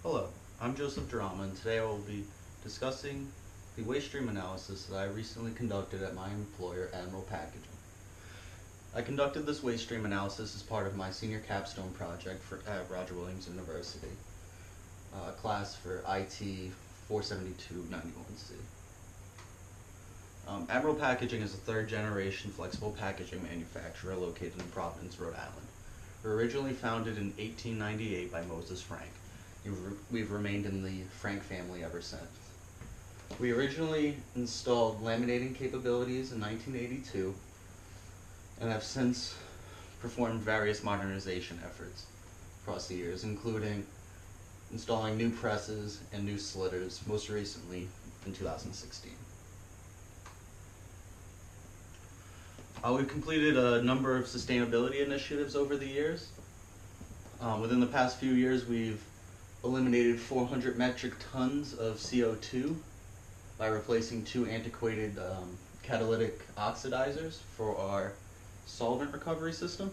Hello, I'm Giramma, and today I will be discussing the waste stream analysis that I recently conducted at my employer, Admiral Packaging. I conducted this waste stream analysis as part of my senior capstone project at Roger Williams University, class for IT 47291C. Admiral Packaging is a third-generation flexible packaging manufacturer located in Providence, Rhode Island. We were originally founded in 1898 by Moses Frank. We've remained in the Frank family ever since. We originally installed laminating capabilities in 1982 and have since performed various modernization efforts across the years, including installing new presses and new slitters, most recently in 2016. We've completed a number of sustainability initiatives over the years. Within the past few years, we've eliminated 400 metric tons of CO2 by replacing 2 antiquated catalytic oxidizers for our solvent recovery system.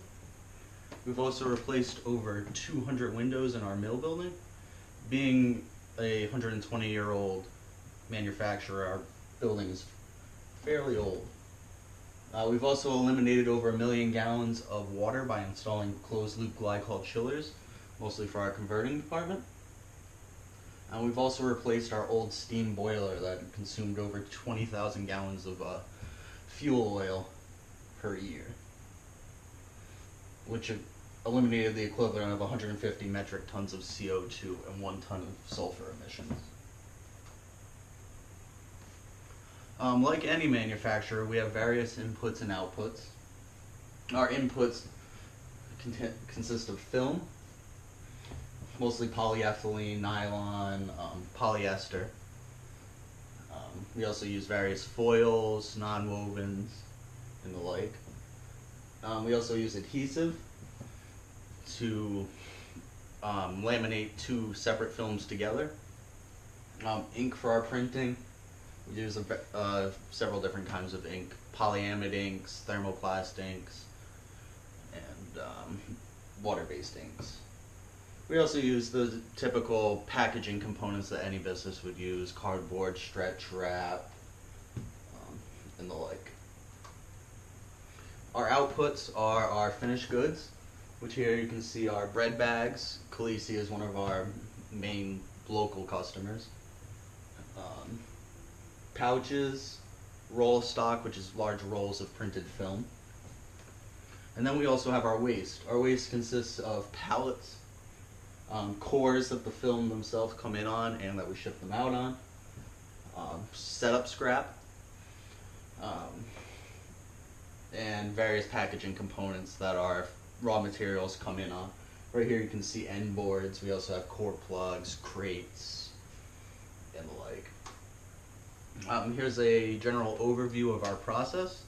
We've also replaced over 200 windows in our mill building. Being a 120-year-old manufacturer, our building is fairly old. We've also eliminated over 1 million gallons of water by installing closed-loop glycol chillers, mostly for our converting department. We've also replaced our old steam boiler that consumed over 20,000 gallons of fuel oil per year, which eliminated the equivalent of 150 metric tons of CO2 and 1 ton of sulfur emissions. Like any manufacturer, we have various inputs and outputs. Our inputs consist of film, mostly polyethylene, nylon, polyester. We also use various foils, nonwovens, and the like. We also use adhesive to laminate 2 separate films together. Ink for our printing. We use several different kinds of ink: polyamide inks, thermoplast inks, and water-based inks. We also use the typical packaging components that any business would use: cardboard, stretch wrap, and the like. Our outputs are our finished goods, which here you can see our bread bags. Khaleesi is one of our main local customers. Pouches, roll stock, which is large rolls of printed film. And then we also have our waste. Our waste consists of pallets, cores that the film themselves come in on and that we ship them out on, setup scrap, and various packaging components that our raw materials come in on. Right here you can see end boards. We also have core plugs, crates, and the like. Here's a general overview of our process.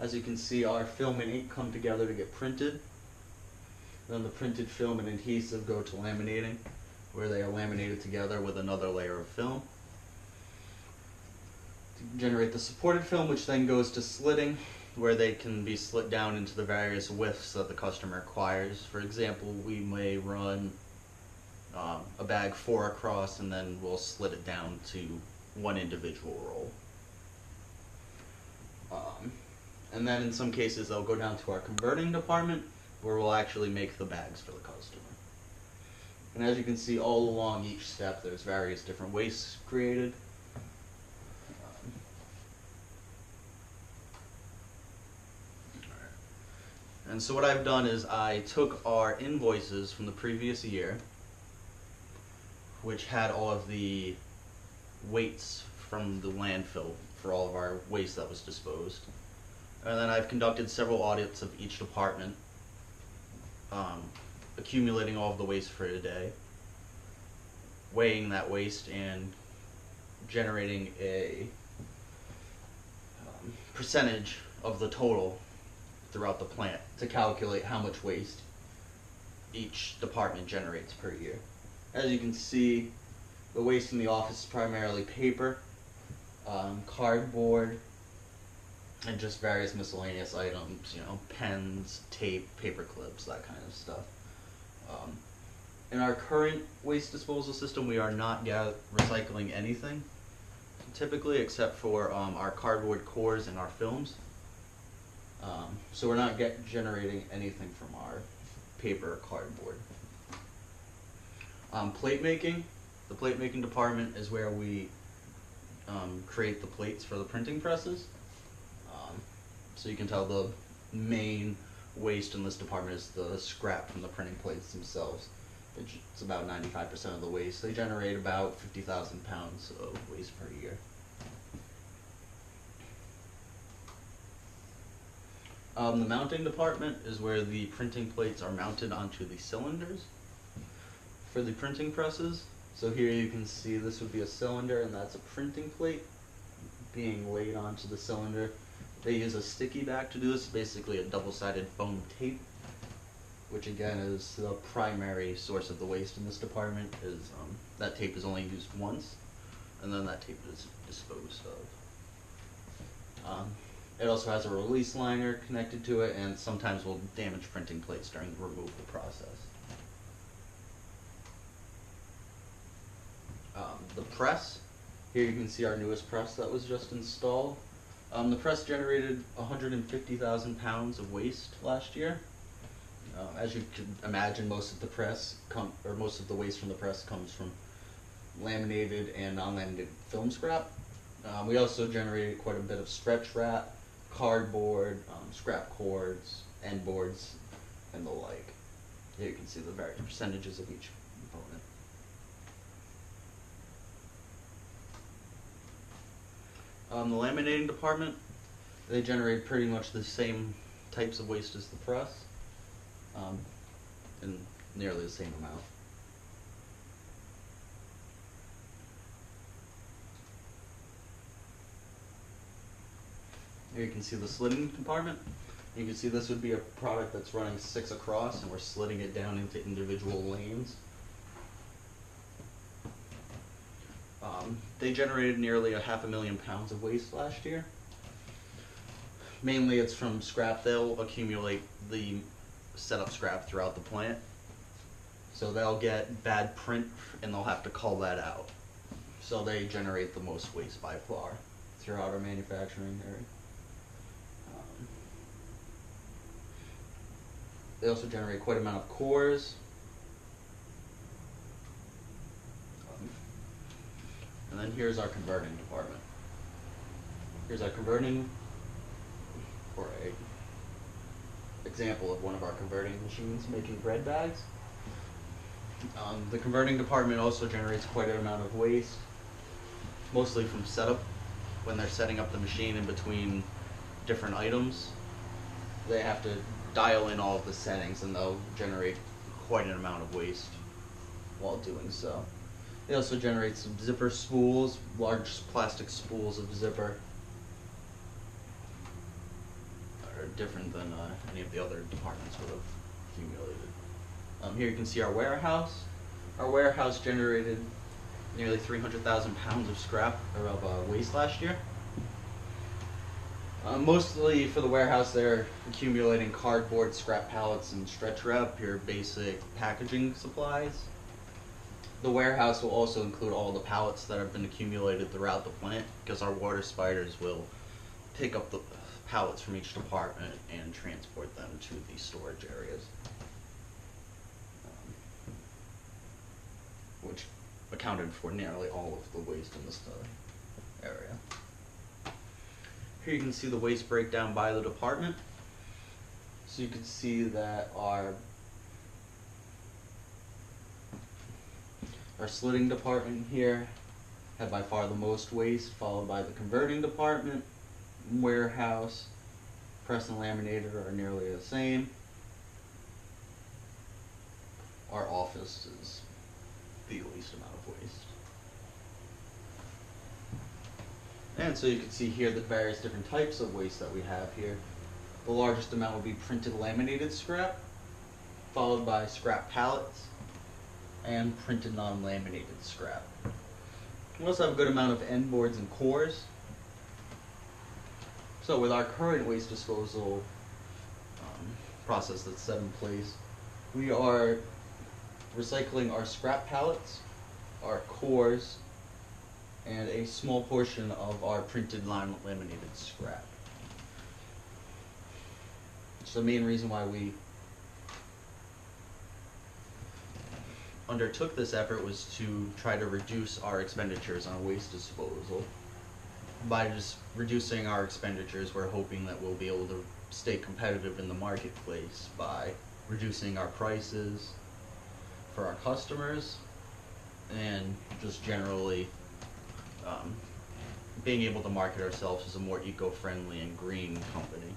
As you can see, our film and ink come together to get printed. Then the printed film and adhesive go to laminating, where they are laminated together with another layer of film to generate the supported film, which then goes to slitting, where they can be slit down into the various widths that the customer requires. For example, we may run a bag 4 across, and then we'll slit it down to 1 individual roll. And then in some cases they'll go down to our converting department, where we'll actually make the bags for the customer. And as you can see, all along each step there's various different wastes created. And so what I've done is I took our invoices from the previous year, which had all of the weights from the landfill for all of our waste that was disposed. And then I've conducted several audits of each department, accumulating all of the waste for a day, weighing that waste, and generating a percentage of the total throughout the plant to calculate how much waste each department generates per year. As you can see, the waste in the office is primarily paper, cardboard, and just various miscellaneous items, pens, tape, paper clips, that kind of stuff. In our current waste disposal system, we are not recycling anything, typically, except for our cardboard cores and our films. So we're not generating anything from our paper or cardboard. Plate making. The plate making department is where we create the plates for the printing presses. So you can tell the main waste in this department is the scrap from the printing plates themselves. It's about 95% of the waste. They generate about 50,000 pounds of waste per year. The mounting department is where the printing plates are mounted onto the cylinders for the printing presses. So here you can see this would be a cylinder, and that's a printing plate being laid onto the cylinder. They use a sticky back to do this, basically a double-sided foam tape, which again is the primary source of the waste in this department. That tape is only used once, and then that tape is disposed of. It also has a release liner connected to it, and sometimes will damage printing plates during the removal process. The press, here you can see our newest press that was just installed. The press generated 150,000 pounds of waste last year. As you can imagine, most of the waste from the press comes from laminated and non-laminated film scrap. We also generated quite a bit of stretch wrap, cardboard, scrap cords, end boards, and the like. Here you can see the various percentages of each component. The laminating department, they generate pretty much the same types of waste as the press, in nearly the same amount. Here you can see the slitting compartment. You can see this would be a product that's running 6 across, and we're slitting it down into individual lanes. They generated nearly 500,000 pounds of waste last year. Mainly it's from scrap. They'll accumulate the setup scrap throughout the plant. So they'll get bad print and they'll have to call that out. So they generate the most waste by far throughout our manufacturing area. They also generate quite an amount of cores. And then here's our converting department. Here's our converting, or a example of one of our converting machines making bread bags. The converting department also generates quite an amount of waste, mostly from setup. When they're setting up the machine in between different items, they have to dial in all of the settings, and they'll generate quite an amount of waste while doing so. They also generate some zipper spools, large plastic spools of zipper. Are different than any of the other departments would have accumulated. Here you can see our warehouse. Our warehouse generated nearly 300,000 pounds of scrap or of waste last year. Mostly for the warehouse, they're accumulating cardboard, scrap pallets, and stretch wrap, your basic packaging supplies. The warehouse will also include all the pallets that have been accumulated throughout the plant, because our water spiders will pick up the pallets from each department and transport them to the storage areas, which accounted for nearly all of the waste in this area. Here you can see the waste breakdown by the department. So you can see that our slitting department here had by far the most waste, followed by the converting department. Warehouse, press and laminator are nearly the same. Our office is the least amount of waste. And so you can see here the various different types of waste that we have here. The largest amount will be printed laminated scrap, followed by scrap pallets, and printed non-laminated scrap. We also have a good amount of end boards and cores. So with our current waste disposal process that's set in place, we are recycling our scrap pallets, our cores, and a small portion of our printed laminated scrap. So the main reason why we undertook this effort was to try to reduce our expenditures on waste disposal. By just reducing our expenditures, we're hoping that we'll be able to stay competitive in the marketplace by reducing our prices for our customers and just generally being able to market ourselves as a more eco-friendly and green company.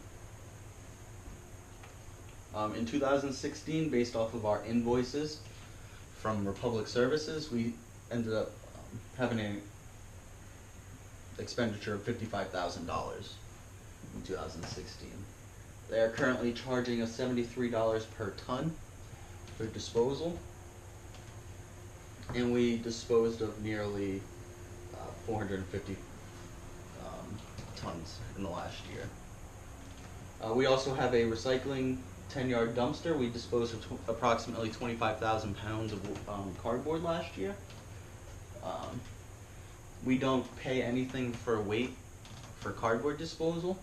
In 2016, based off of our invoices from Republic Services, we ended up having an expenditure of $55,000 in 2016. They are currently charging us $73 per ton for disposal, and we disposed of nearly 450 tons in the last year. We also have a recycling 10-yard dumpster. We disposed of approximately 25,000 pounds of cardboard last year. We don't pay anything for weight for cardboard disposal,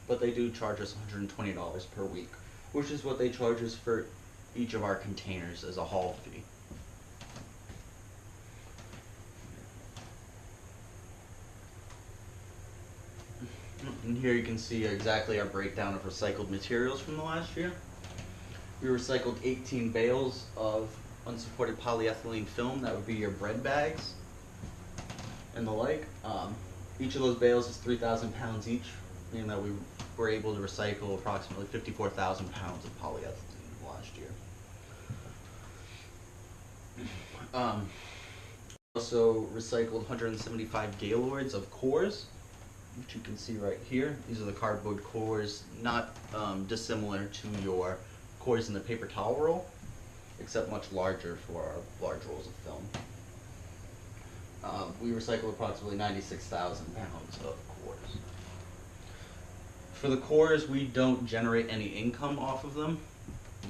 but they do charge us $120 per week, which is what they charge us for each of our containers as a haul fee. And here you can see exactly our breakdown of recycled materials from the last year. We recycled 18 bales of unsupported polyethylene film, that would be your bread bags and the like. Each of those bales is 3,000 pounds each, meaning that we were able to recycle approximately 54,000 pounds of polyethylene last year. Also recycled 175 gaylords of cores, which you can see right here. These are the cardboard cores, not dissimilar to your cores in the paper towel roll, except much larger for our large rolls of film. We recycle approximately 96,000 pounds of cores. For the cores, we don't generate any income off of them.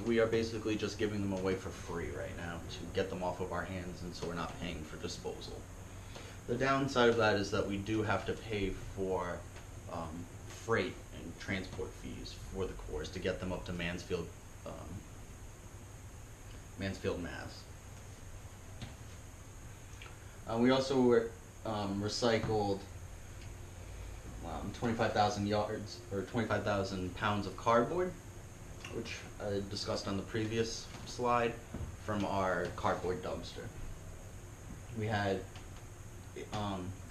We are basically just giving them away for free right now to get them off of our hands, and so we're not paying for disposal. The downside of that is that we do have to pay for freight and transport fees for the cores to get them up to Mansfield, Mass. We also recycled 25,000 yards, or 25,000 pounds of cardboard, which I discussed on the previous slide, from our cardboard dumpster. We had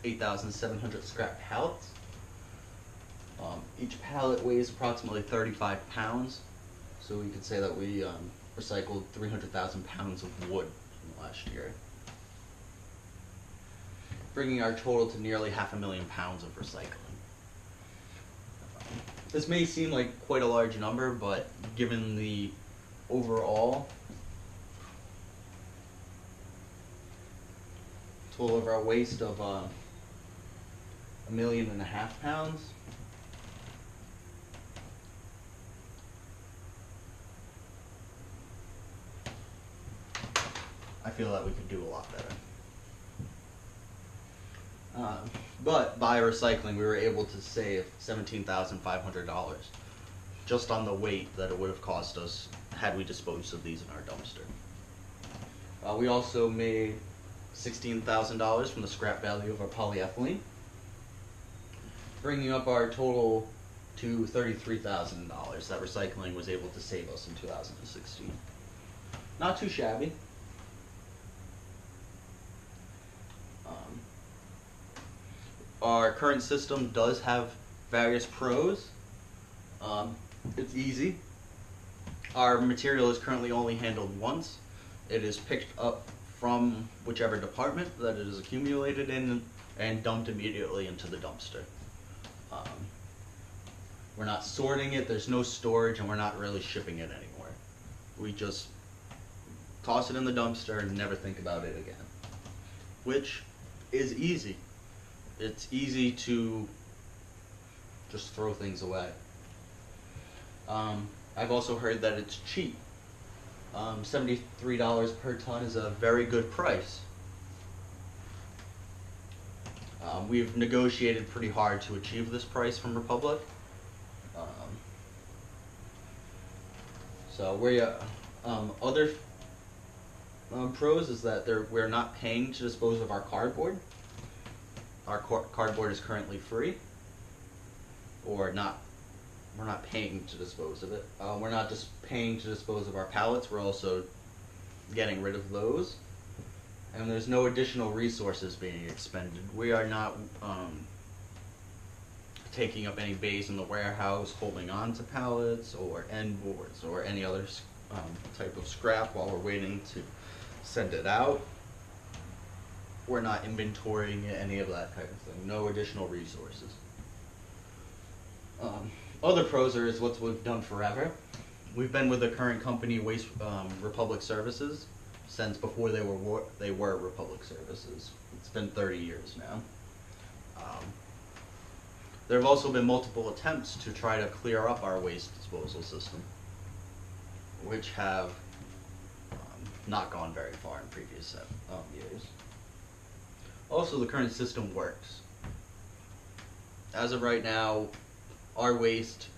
8,700 scrap pallets. Each pallet weighs approximately 35 pounds, so we could say that we recycled 300,000 pounds of wood last year, bringing our total to nearly 500,000 pounds of recycling. This may seem like quite a large number, but given the overall total of our waste of 1.5 million pounds, I feel that we could do a lot better. But by recycling, we were able to save $17,500 just on the weight that it would have cost us had we disposed of these in our dumpster. We also made $16,000 from the scrap value of our polyethylene, bringing up our total to $33,000 that recycling was able to save us in 2016. Not too shabby. Our current system does have various pros. It's easy. Our material is currently only handled once. It is picked up from whichever department that it is accumulated in and dumped immediately into the dumpster. We're not sorting it, there's no storage, and we're not really shipping it anywhere. We just toss it in the dumpster and never think about it again, which is easy. It's easy to just throw things away. I've also heard that it's cheap. $73 per ton is a very good price. We've negotiated pretty hard to achieve this price from Republic. Um, so other pros is that we're not paying to dispose of our cardboard. Our cardboard is currently free, or not. We're not paying to dispose of it. We're not just paying to dispose of our pallets. We're also getting rid of those. And there's no additional resources being expended. We are not taking up any bays in the warehouse, holding on to pallets or end boards or any other type of scrap while we're waiting to send it out. We're not inventorying any of that type of thing. No additional resources. Other pros is what we've done forever. We've been with the current company, Waste Republic Services, since before they were Republic Services. It's been 30 years now. There have also been multiple attempts to try to clear up our waste disposal system, which have not gone very far in previous years. Also, the current system works. As of right now, our waste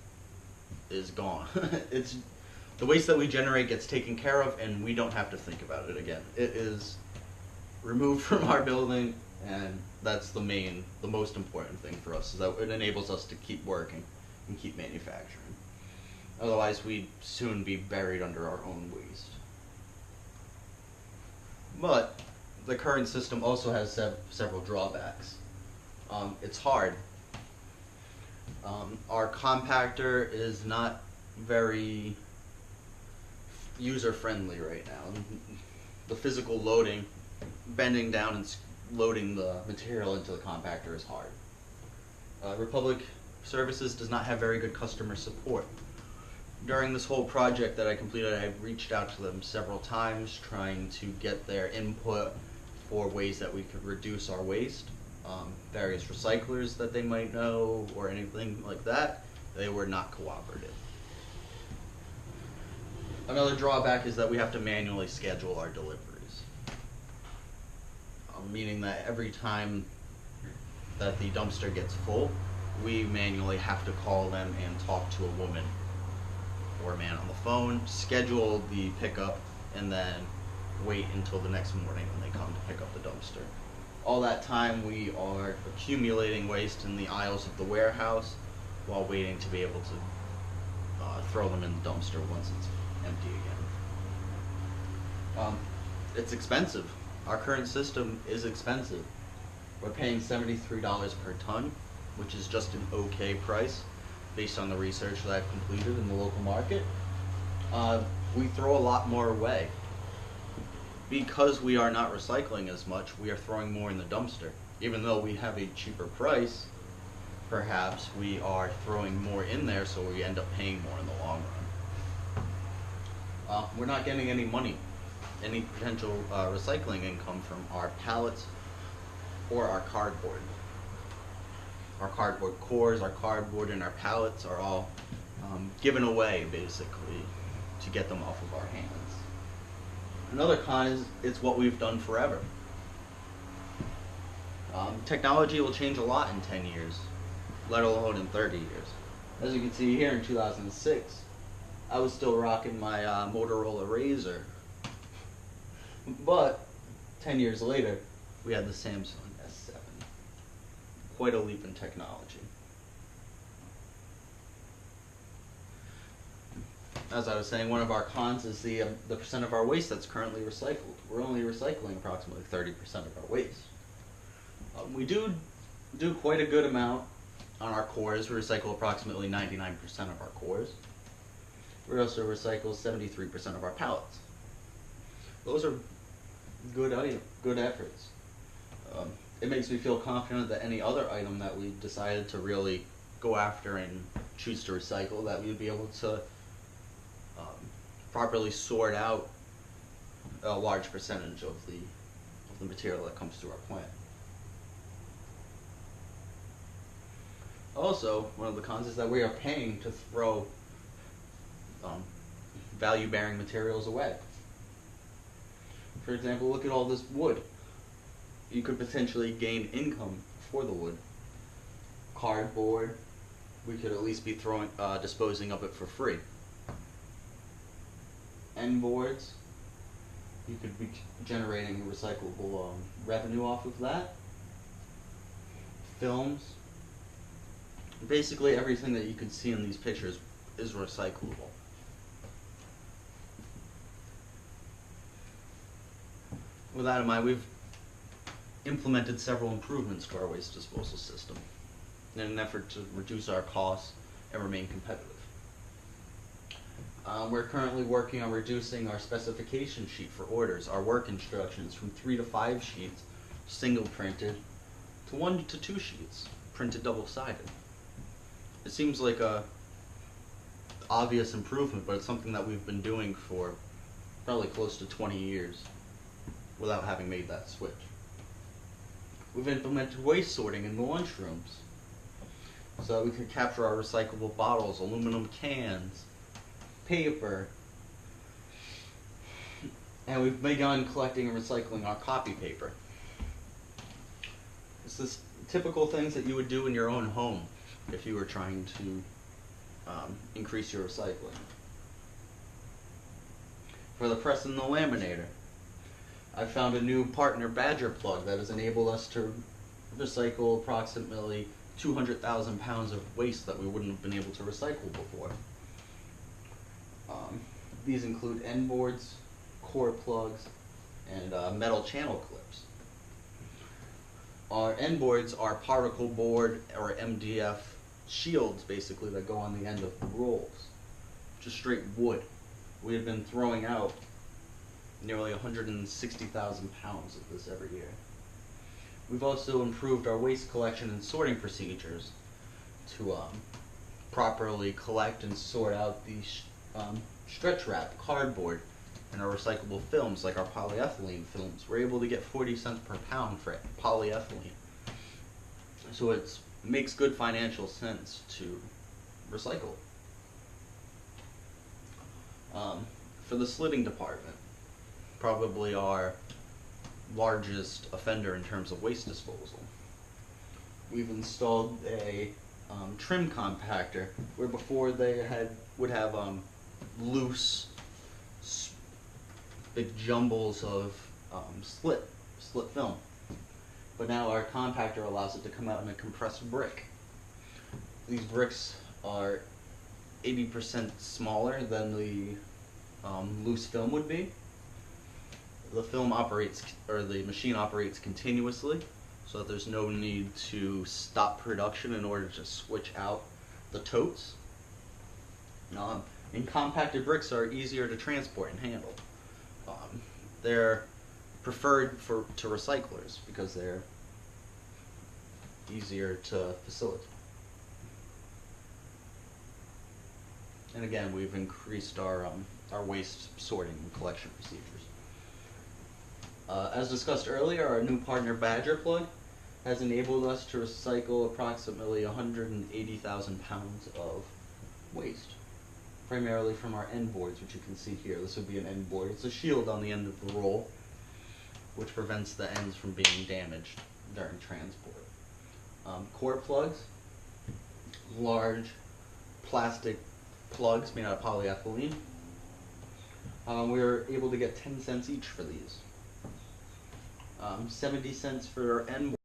is gone. The waste that we generate gets taken care of, and we don't have to think about it again. It is removed from our building, and that's the most important thing for us, is that it enables us to keep working and keep manufacturing. Otherwise, we'd soon be buried under our own waste. But the current system also has several drawbacks. It's hard. Our compactor is not very user-friendly right now. The physical loading, bending down and loading the material into the compactor is hard. Republic Services does not have very good customer support. During this whole project that I completed, I reached out to them several times trying to get their input for ways that we could reduce our waste. Various recyclers that they might know or anything like that. They were not cooperative. Another drawback is that we have to manually schedule our deliveries. Meaning that every time that the dumpster gets full, we manually have to call them and talk to a woman or a man on the phone, schedule the pickup, and then wait until the next morning when they come to pick up the dumpster. All that time we are accumulating waste in the aisles of the warehouse while waiting to be able to throw them in the dumpster once it's empty again. It's expensive. Our current system is expensive. We're paying $73 per ton, which is just an okay price based on the research that I've completed in the local market. We throw a lot more away. Because we are not recycling as much, we are throwing more in the dumpster. Even though we have a cheaper price, perhaps we are throwing more in there, so we end up paying more in the long run. We're not getting any money, any potential recycling income from our pallets or our cardboard. Our cardboard cores, our cardboard, and our pallets are all given away, basically, to get them off of our hands. Another con is it's what we've done forever. Technology will change a lot in 10 years, let alone in 30 years. As you can see here in 2006, I was still rocking my Motorola Razr. But 10 years later, we had the Samsung S7. Quite a leap in technology. As I was saying, one of our cons is the percent of our waste that's currently recycled. We're only recycling approximately 30% of our waste. We do quite a good amount on our cores. We recycle approximately 99% of our cores. We also recycle 73% of our pallets. Those are good efforts. It makes me feel confident that any other item that we decided to really go after and choose to recycle, that we would be able to properly sort out a large percentage of the material that comes through our plant. Also, one of the cons is that we are paying to throw value-bearing materials away. For example, look at all this wood. You could potentially gain income for the wood. Cardboard, we could at least be disposing of it for free. End boards, you could be generating recyclable revenue off of that. Films, basically everything that you can see in these pictures is recyclable. With that in mind, we've implemented several improvements to our waste disposal system in an effort to reduce our costs and remain competitive. We're currently working on reducing our specification sheet for orders, our work instructions, from 3 to 5 sheets, single printed, to 1 to 2 sheets, printed double-sided. It seems like a obvious improvement, but it's something that we've been doing for probably close to 20 years without having made that switch. We've implemented waste sorting in the lunchrooms so that we can capture our recyclable bottles, aluminum cans, paper, and we've begun collecting and recycling our copy paper. It's this typical things that you would do in your own home if you were trying to increase your recycling. For the press and the laminator, I found a new partner badger plug that has enabled us to recycle approximately 200,000 pounds of waste that we wouldn't have been able to recycle before. These include end boards, core plugs, and metal channel clips. Our end boards are particle board or MDF shields, basically, that go on the end of the rolls. Just straight wood. We have been throwing out nearly 160,000 pounds of this every year. We've also improved our waste collection and sorting procedures to properly collect and sort out the stretch wrap, cardboard, and our recyclable films like our polyethylene films. We're able to get 40 cents per pound for polyethylene. So it makes good financial sense to recycle. For the slitting department, probably our largest offender in terms of waste disposal, we've installed a trim compactor where before they would have loose big jumbles of slit film, but now our compactor allows it to come out in a compressed brick. These bricks are 80% smaller than the loose film would be. The film operates, or the machine operates continuously, so that there's no need to stop production in order to switch out the totes. And compacted bricks are easier to transport and handle. They're preferred to recyclers because they're easier to facilitate. And again, we've increased our waste sorting and collection procedures. As discussed earlier, our new partner Badger plug has enabled us to recycle approximately 180,000 pounds of waste, primarily from our end boards, which you can see here. This would be an end board. It's a shield on the end of the roll, which prevents the ends from being damaged during transport. Core plugs, large plastic plugs made out of polyethylene. We were able to get 10 cents each for these. 70 cents for end boards,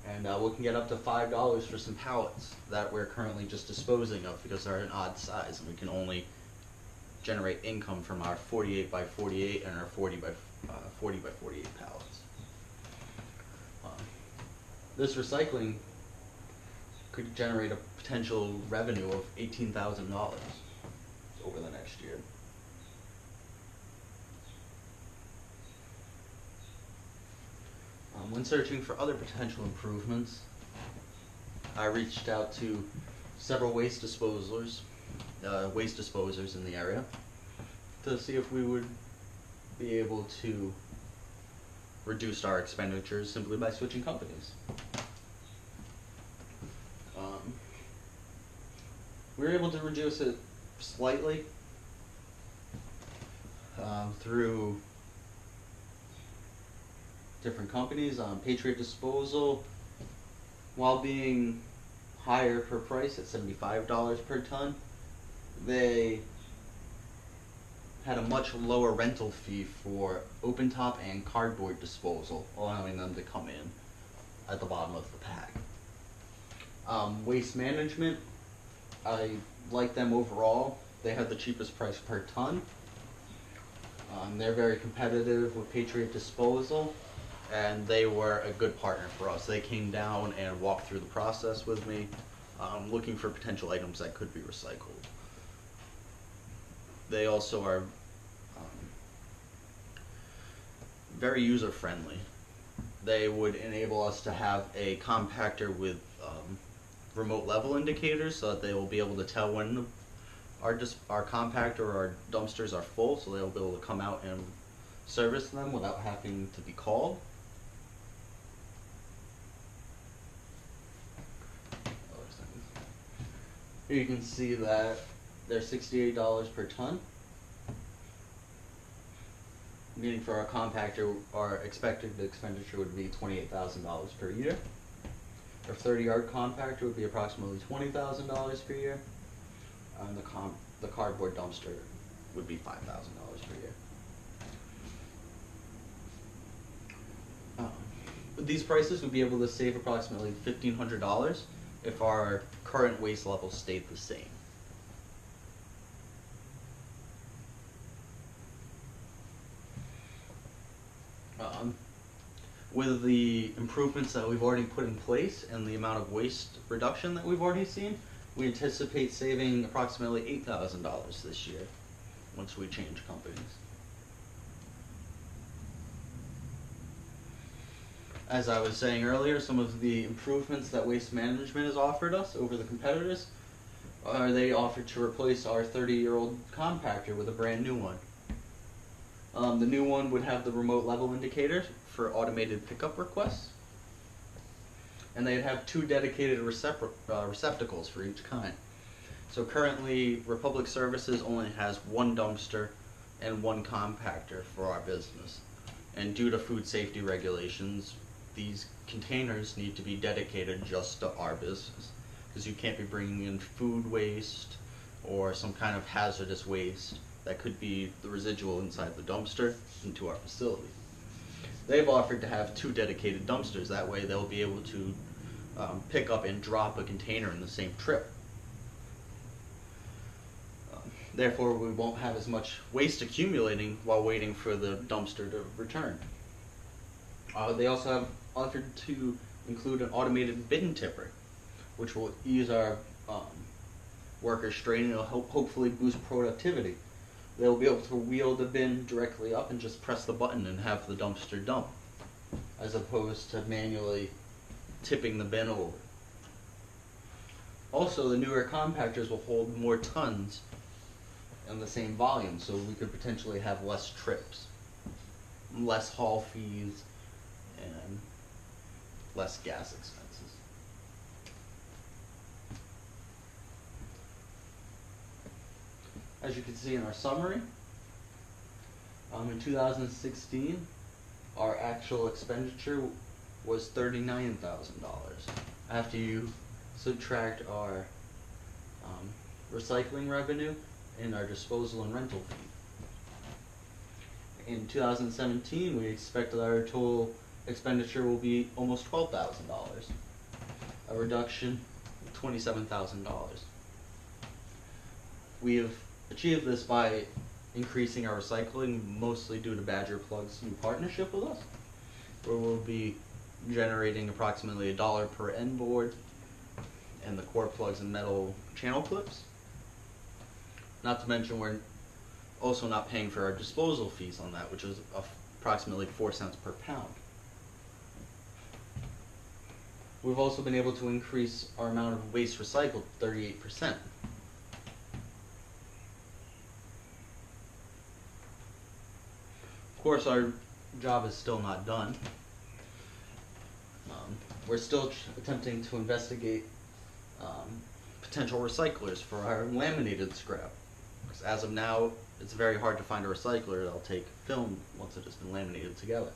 and we can get up to $5 for some pallets that we're currently just disposing of because they're an odd size, and we can only generate income from our 48 by 48 and our 40 by 48 pallets. This recycling could generate a potential revenue of $18,000 over the next year. When searching for other potential improvements, I reached out to several waste disposers in the area to see if we would be able to reduce our expenditures simply by switching companies. We were able to reduce it slightly through different companies. Patriot Disposal, while being higher per price at $75 per ton, they had a much lower rental fee for open top and cardboard disposal, allowing them to come in at the bottom of the pack. Waste management, I like them overall. They have the cheapest price per ton. They're very competitive with Patriot Disposal, and they were a good partner for us. They came down and walked through the process with me, looking for potential items that could be recycled. They also are very user-friendly. They would enable us to have a compactor with remote level indicators, so that they will be able to tell when our compactor or our dumpsters are full, so they'll be able to come out and service them without having to be called. Here you can see that they're $68 per ton, meaning for our compactor, our expected expenditure would be $28,000 per year. Our 30-yard compactor would be approximately $20,000 per year, and the cardboard dumpster would be $5,000 per year. With these prices, we'd be able to save approximately $1,500 if our current waste levels stayed the same. With the improvements that we've already put in place and the amount of waste reduction that we've already seen, we anticipate saving approximately $8,000 this year once we change companies. As I was saying earlier, some of the improvements that Waste Management has offered us over the competitors are they offered to replace our 30-year-old compactor with a brand new one. The new one would have the remote level indicators for automated pickup requests, and they'd have 2 dedicated receptacles for each kind. So currently, Republic Services only has 1 dumpster and 1 compactor for our business. And due to food safety regulations, these containers need to be dedicated just to our business, because you can't be bringing in food waste or some kind of hazardous waste that could be the residual inside the dumpster into our facility. They've offered to have 2 dedicated dumpsters. That way they'll be able to pick up and drop a container in the same trip. Therefore, we won't have as much waste accumulating while waiting for the dumpster to return. They also have offered to include an automated bin tipper, which will ease our workers' strain and will hopefully boost productivity. They'll be able to wheel the bin directly up and just press the button and have the dumpster dump, as opposed to manually tipping the bin over. Also, the newer compactors will hold more tons in the same volume, so we could potentially have less trips, less haul fees, and less gas expenses. As you can see in our summary, in 2016, our actual expenditure was $39,000 after you subtract our recycling revenue and our disposal and rental fee. In 2017, we expect that our total expenditure will be almost $12,000, a reduction of $27,000. We have achieved this by increasing our recycling, mostly due to Badger Plug's new partnership with us, where we'll be generating approximately $1 per end board and the core plugs and metal channel clips. Not to mention, we're also not paying for our disposal fees on that, which is approximately 4 cents per pound. We've also been able to increase our amount of waste recycled 38%. Of course, our job is still not done. We're still attempting to investigate potential recyclers for our laminated scrap, because as of now, it's very hard to find a recycler that'll take film once it has been laminated together.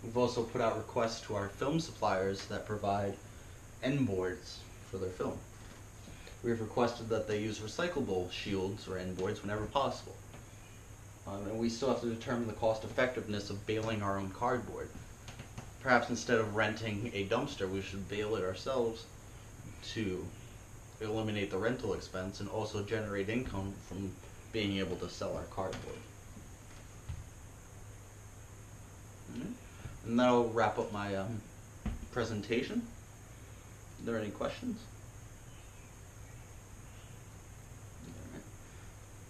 We've also put out requests to our film suppliers that provide end boards for their film. We've requested that they use recyclable shields or end boards whenever possible. And we still have to determine the cost effectiveness of baling our own cardboard. Perhaps instead of renting a dumpster, we should bale it ourselves to eliminate the rental expense and also generate income from being able to sell our cardboard. And that'll wrap up my presentation. Are there any questions?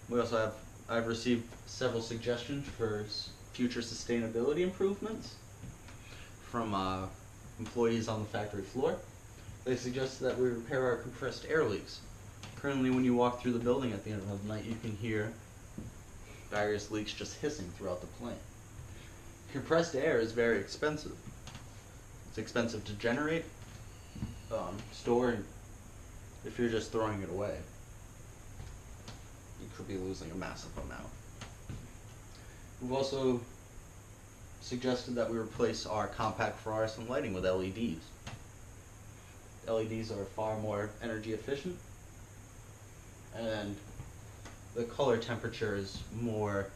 We also I've received several suggestions for future sustainability improvements from employees on the factory floor. They suggested that we repair our compressed air leaks. Currently, when you walk through the building at the end of the night, you can hear various leaks just hissing throughout the plant. Compressed air is very expensive. It's expensive to generate, store, and if you're just throwing it away, you could be losing a massive amount. We've also suggested that we replace our compact fluorescent lighting with LEDs. LEDs are far more energy efficient, and the color temperature is more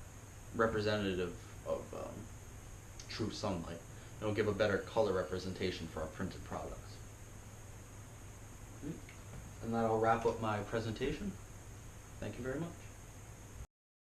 representative of true sunlight. It'll give a better color representation for our printed products. And that'll wrap up my presentation. Thank you very much.